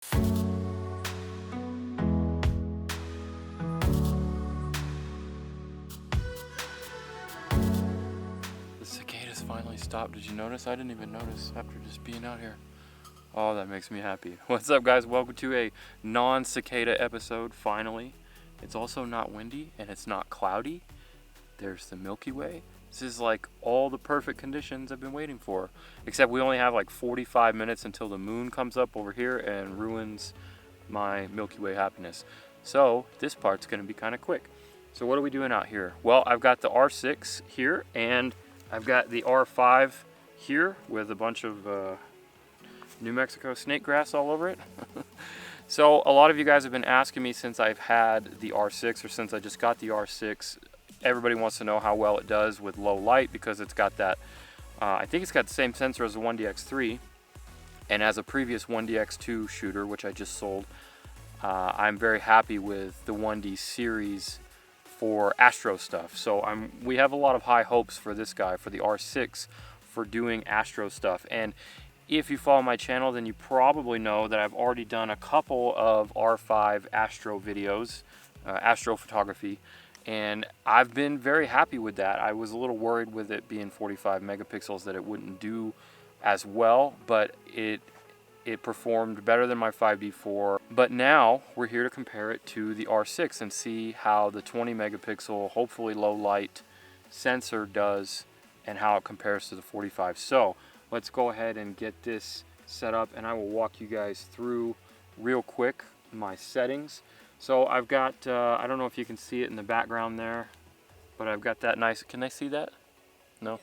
The cicadas finally stopped. Did you notice? I didn't even notice after just being out here. Oh, that makes me happy. What's up, guys? Welcome to a non-cicada episode, finally. It's also not windy and it's not cloudy. There's the Milky Way. This is like all the perfect conditions I've been waiting for. Except we only have like 45 minutes until the moon comes up over here and ruins my Milky Way happiness. So this part's gonna be kind of quick. So what are we doing out here? Well, I've got the R6 here and I've got the R5 here with a bunch of New Mexico snake grass all over it. So a lot of you guys have been asking me since I've had the R6 or since I just got the R6. Everybody wants to know how well it does with low light because it's got that, I think it's got the same sensor as the 1DX3. And as a previous 1DX2 shooter, which I just sold, I'm very happy with the 1D series for astro stuff. So we have a lot of high hopes for this guy, for the R6, for doing astro stuff. And if you follow my channel, then you probably know that I've already done a couple of R5 astro videos, astrophotography, and I've been very happy with that. I was a little worried with it being 45 megapixels that it wouldn't do as well, but it performed better than my 5D4. But now we're here to compare it to the R6 and see how the 20 megapixel, hopefully low light sensor does and how it compares to the 45. So let's go ahead and get this set up and I will walk you guys through real quick my settings. So I've got, I don't know if you can see it in the background there, but I've got that nice, can they see that? No?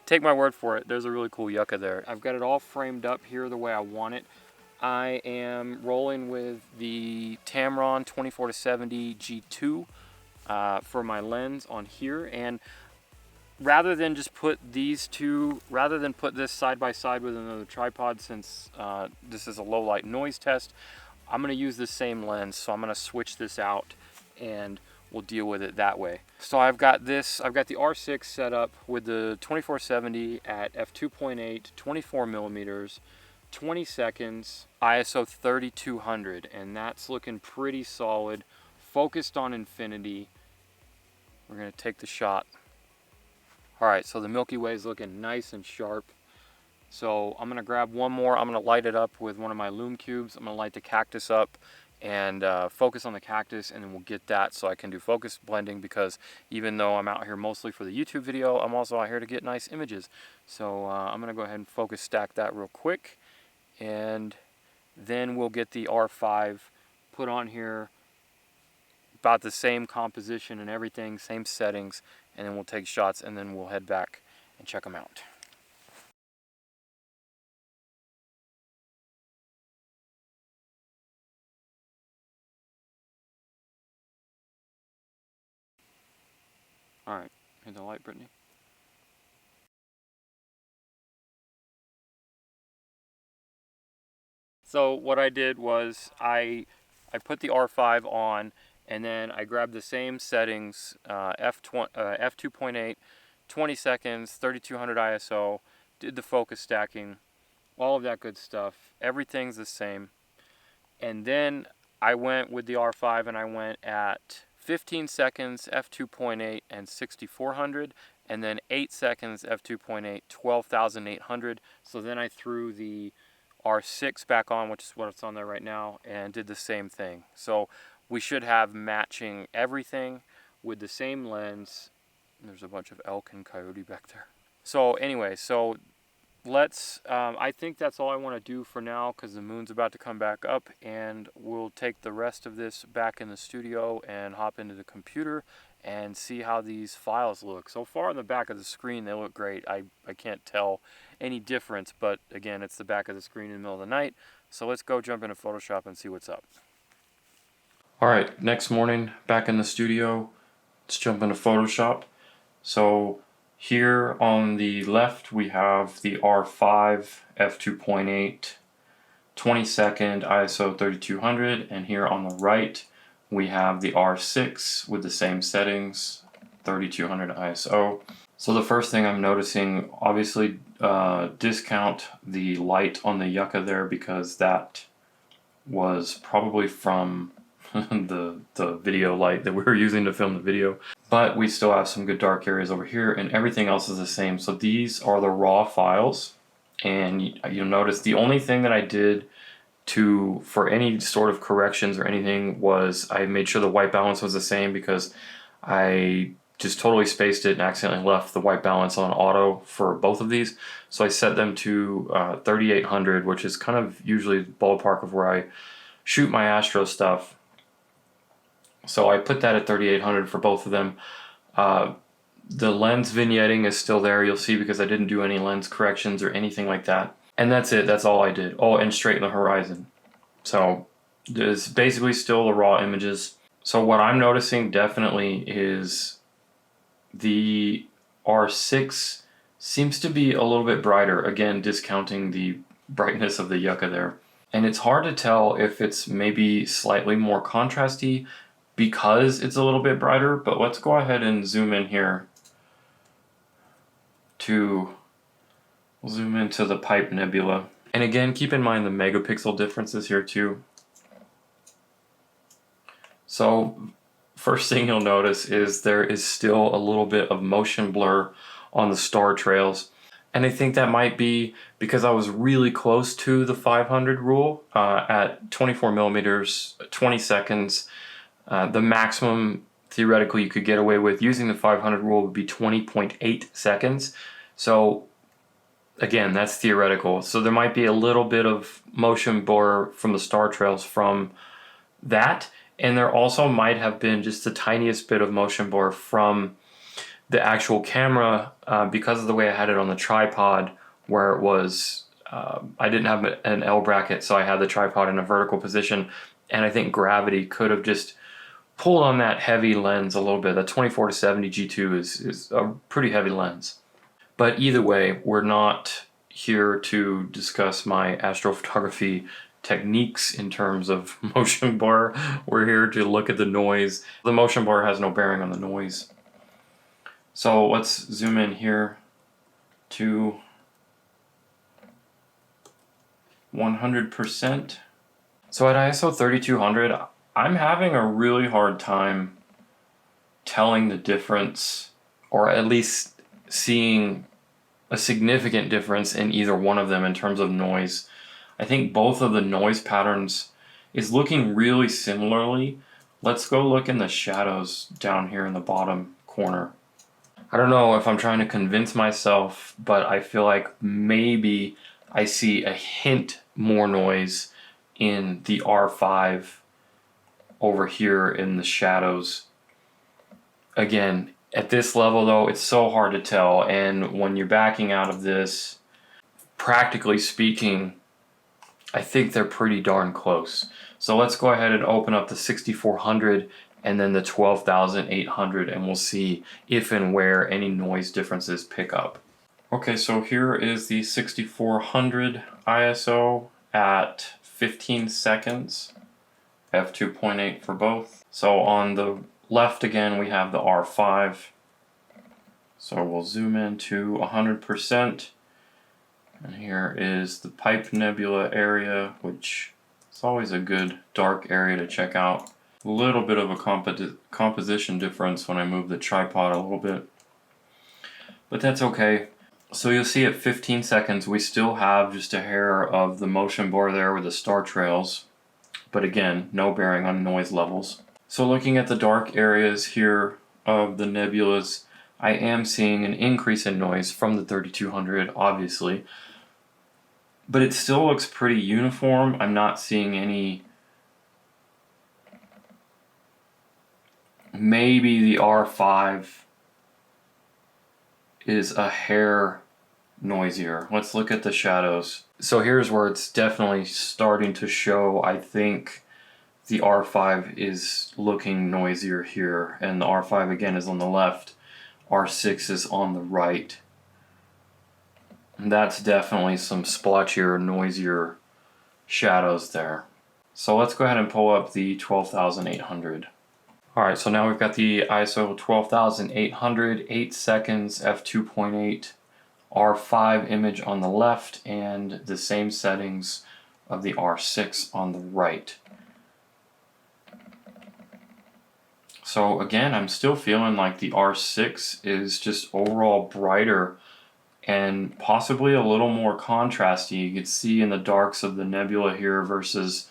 Take my word for it, there's a really cool yucca there. I've got it all framed up here the way I want it. I am rolling with the Tamron 24-70 G2 for my lens on here, and rather than just put these two, rather than put this side by side with another tripod, since this is a low light noise test, I'm going to use the same lens. So I'm going to switch this out and we'll deal with it that way. So I've got this, I've got the R6 set up with the 24-70 at f2.8, 24 millimeters, 20 seconds, ISO 3200, and that's looking pretty solid, focused on infinity. We're going to take the shot. Alright, so the Milky Way is looking nice and sharp. So I'm going to grab one more. I'm going to light it up with one of my Lume cubes. I'm going to light the cactus up and focus on the cactus, and then we'll get that so I can do focus blending, because even though I'm out here mostly for the YouTube video, I'm also out here to get nice images. So I'm going to go ahead and focus stack that real quick, and then we'll get the R5 put on here, about the same composition and everything, same settings, and then we'll take shots and then we'll head back and check them out. Alright, hit the light, Brittany. So what I did was I put the R5 on, and then I grabbed the same settings, f2.8, 20 seconds, 3200 ISO, did the focus stacking, all of that good stuff. Everything's the same. And then I went with the R5 and I went at 15 seconds, f2.8 and 6400, and then 8 seconds, f2.8, 12,800. So then I threw the R6 back on, which is what's on there right now, and did the same thing. So we should have matching everything with the same lens. There's a bunch of elk and coyote back there. So anyway, so let's, I think that's all I want to do for now, because the moon's about to come back up, and we'll take the rest of this back in the studio and hop into the computer and see how these files look. So far on the back of the screen, they look great. I can't tell any difference, but again, it's the back of the screen in the middle of the night. So let's go jump into Photoshop and see what's up. Alright, next morning, back in the studio. Let's jump into Photoshop. So here on the left we have the R5 f2.8 20-second ISO 3200, and here on the right we have the R6 with the same settings, 3200 ISO. So the first thing I'm noticing, obviously discount the light on the yucca there because that was probably from the video light that we were using to film the video. But we still have some good dark areas over here, and everything else is the same. So these are the raw files, and you'll notice the only thing that I did for any sort of corrections or anything was I made sure the white balance was the same because I just totally spaced it and accidentally left the white balance on auto for both of these. So I set them to 3800, which is kind of usually the ballpark of where I shoot my astro stuff. So I put that at 3800 for both of them. The lens vignetting is still there, you'll see, because I didn't do any lens corrections or anything like that. And that's it, that's all I did. Oh, and straighten the horizon. So it's basically still the raw images. So what I'm noticing definitely is the R6 seems to be a little bit brighter, again discounting the brightness of the yucca there. And it's hard to tell if it's maybe slightly more contrasty because it's a little bit brighter, but let's go ahead and zoom in here we'll zoom into the Pipe Nebula. And again, keep in mind the megapixel differences here too. So first thing you'll notice is there is still a little bit of motion blur on the star trails. And I think that might be because I was really close to the 500 rule at 24 millimeters, 20 seconds. The maximum theoretically you could get away with using the 500 rule would be 20.8 seconds. So again, that's theoretical. So there might be a little bit of motion blur from the star trails from that. And there also might have been just the tiniest bit of motion blur from the actual camera because of the way I had it on the tripod, where it was, I didn't have an L bracket, so I had the tripod in a vertical position. And I think gravity could have just pulled on that heavy lens a little bit. The 24-70 G2 is a pretty heavy lens. But either way, we're not here to discuss my astrophotography techniques in terms of motion blur. We're here to look at the noise. The motion blur has no bearing on the noise. So let's zoom in here to 100%. So at ISO 3200, I'm having a really hard time telling the difference, or at least seeing a significant difference in either one of them in terms of noise. I think both of the noise patterns is looking really similarly. Let's go look in the shadows down here in the bottom corner. I don't know if I'm trying to convince myself, but I feel like maybe I see a hint more noise in the R5 over here in the shadows. Again, at this level though, it's so hard to tell, and when you're backing out of this, practically speaking, I think they're pretty darn close. So let's go ahead and open up the 6400 and then the 12,800, and we'll see if and where any noise differences pick up. Okay, so here is the 6400 ISO at 15 seconds, f2.8 for both. So on the left again we have the R5. So we'll zoom in to 100%. And here is the Pipe Nebula area, which is always a good dark area to check out. A little bit of a composition difference when I move the tripod a little bit, but that's okay. So you'll see at 15 seconds we still have just a hair of the motion blur there with the star trails, but again, no bearing on noise levels. So looking at the dark areas here of the nebulas, I am seeing an increase in noise from the 3200, obviously, but it still looks pretty uniform. I'm not seeing any. Maybe the R5 is a hair noisier. Let's look at the shadows. So here's where it's definitely starting to show. I think the R5 is looking noisier here, and the R5 again is on the left. R6 is on the right. And that's definitely some splotchier, noisier shadows there. So let's go ahead and pull up the 12,800. Alright, so now we've got the ISO 12,800, 8 seconds, f2.8 R5 image on the left and the same settings of the R6 on the right. So again, I'm still feeling like the R6 is just overall brighter and possibly a little more contrasty. You can see in the darks of the nebula here versus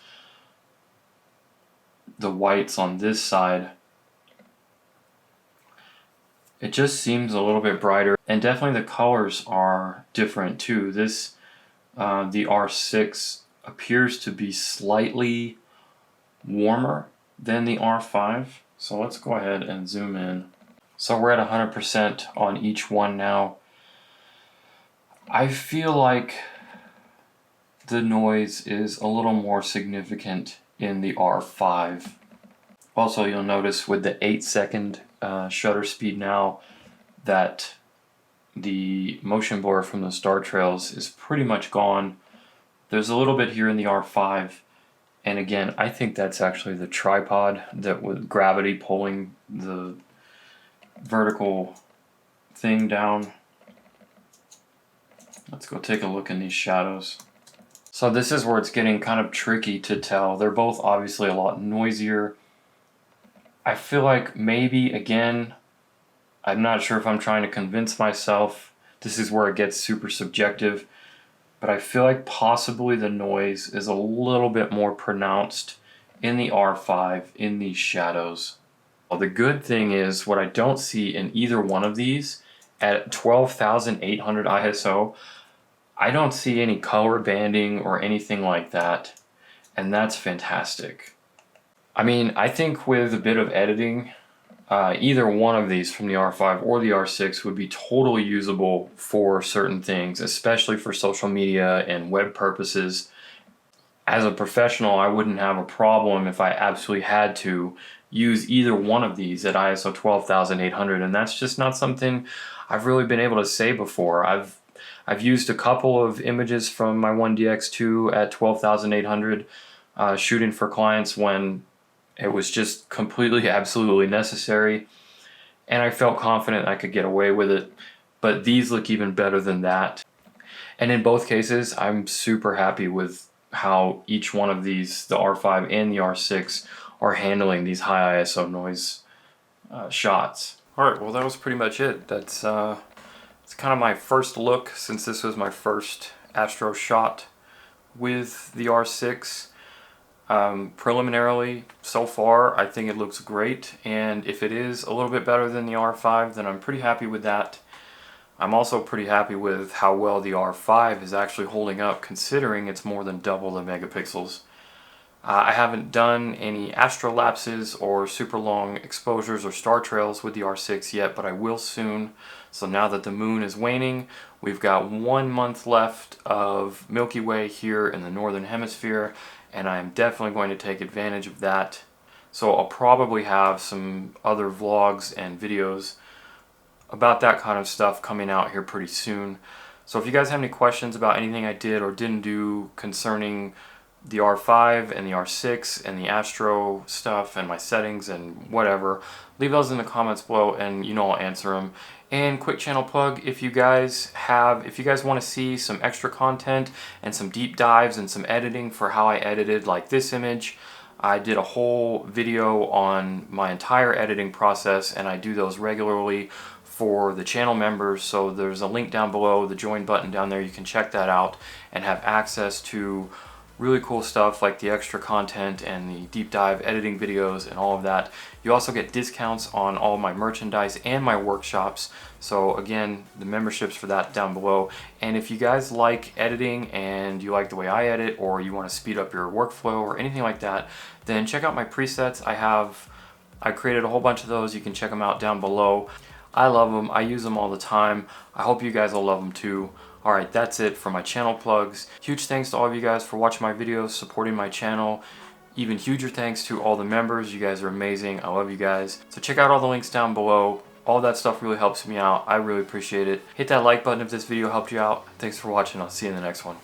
the whites on this side. It just seems a little bit brighter, and definitely the colors are different too. This the R6 appears to be slightly warmer than the R5. So let's go ahead and zoom in. So we're at 100% on each one now. I feel like the noise is a little more significant in the R5. Also, you'll notice with the 8-second shutter speed now that the motion blur from the star trails is pretty much gone. There's a little bit here in the R5, and again, I think that's actually the tripod that with gravity pulling the vertical thing down. Let's go take a look in these shadows. So this is where it's getting kind of tricky to tell. They're both obviously a lot noisier. I feel like maybe, again, I'm not sure if I'm trying to convince myself. This is where it gets super subjective. But I feel like possibly the noise is a little bit more pronounced in the R5 in these shadows. Well, the good thing is what I don't see in either one of these at 12,800 ISO, I don't see any color banding or anything like that, and that's fantastic. I mean, I think with a bit of editing, either one of these from the R5 or the R6 would be totally usable for certain things, especially for social media and web purposes. As a professional, I wouldn't have a problem if I absolutely had to use either one of these at ISO 12,800, and that's just not something I've really been able to say before. I've used a couple of images from my 1DX2 at 12,800 shooting for clients when it was just completely, absolutely necessary, and I felt confident I could get away with it, but these look even better than that. And in both cases, I'm super happy with how each one of these, the R5 and the R6, are handling these high ISO noise shots. Alright, well that was pretty much it. That's it's kind of my first look, since this was my first Astro shot with the R6. Preliminarily, so far, I think it looks great, and if it is a little bit better than the R5, then I'm pretty happy with that. I'm also pretty happy with how well the R5 is actually holding up, considering it's more than double the megapixels. I haven't done any astrolapses or super long exposures or star trails with the R6 yet, but I will soon. So now that the moon is waning, we've got 1 month left of Milky Way here in the northern hemisphere, and I'm definitely going to take advantage of that. So I'll probably have some other vlogs and videos about that kind of stuff coming out here pretty soon. So if you guys have any questions about anything I did or didn't do concerning the R5 and the R6 and the Astro stuff and my settings and whatever, leave those in the comments below and I'll answer them. And quick channel plug, if you guys want to see some extra content and some deep dives and some editing for how I edited like this image, I did a whole video on my entire editing process, and I do those regularly for the channel members. So there's a link down below, the join button down there. You can check that out and have access to really cool stuff like the extra content and the deep dive editing videos and all of that. You also get discounts on all my merchandise and my workshops. So again, the memberships for that down below. And if you guys like editing and you like the way I edit, or you want to speed up your workflow or anything like that, then check out my presets. I created a whole bunch of those. You can check them out down below. I love them. I use them all the time. I hope you guys will love them too. Alright, that's it for my channel plugs. Huge thanks to all of you guys for watching my videos, supporting my channel. Even huger thanks to all the members. You guys are amazing. I love you guys. So check out all the links down below. All that stuff really helps me out. I really appreciate it. Hit that like button if this video helped you out. Thanks for watching. I'll see you in the next one.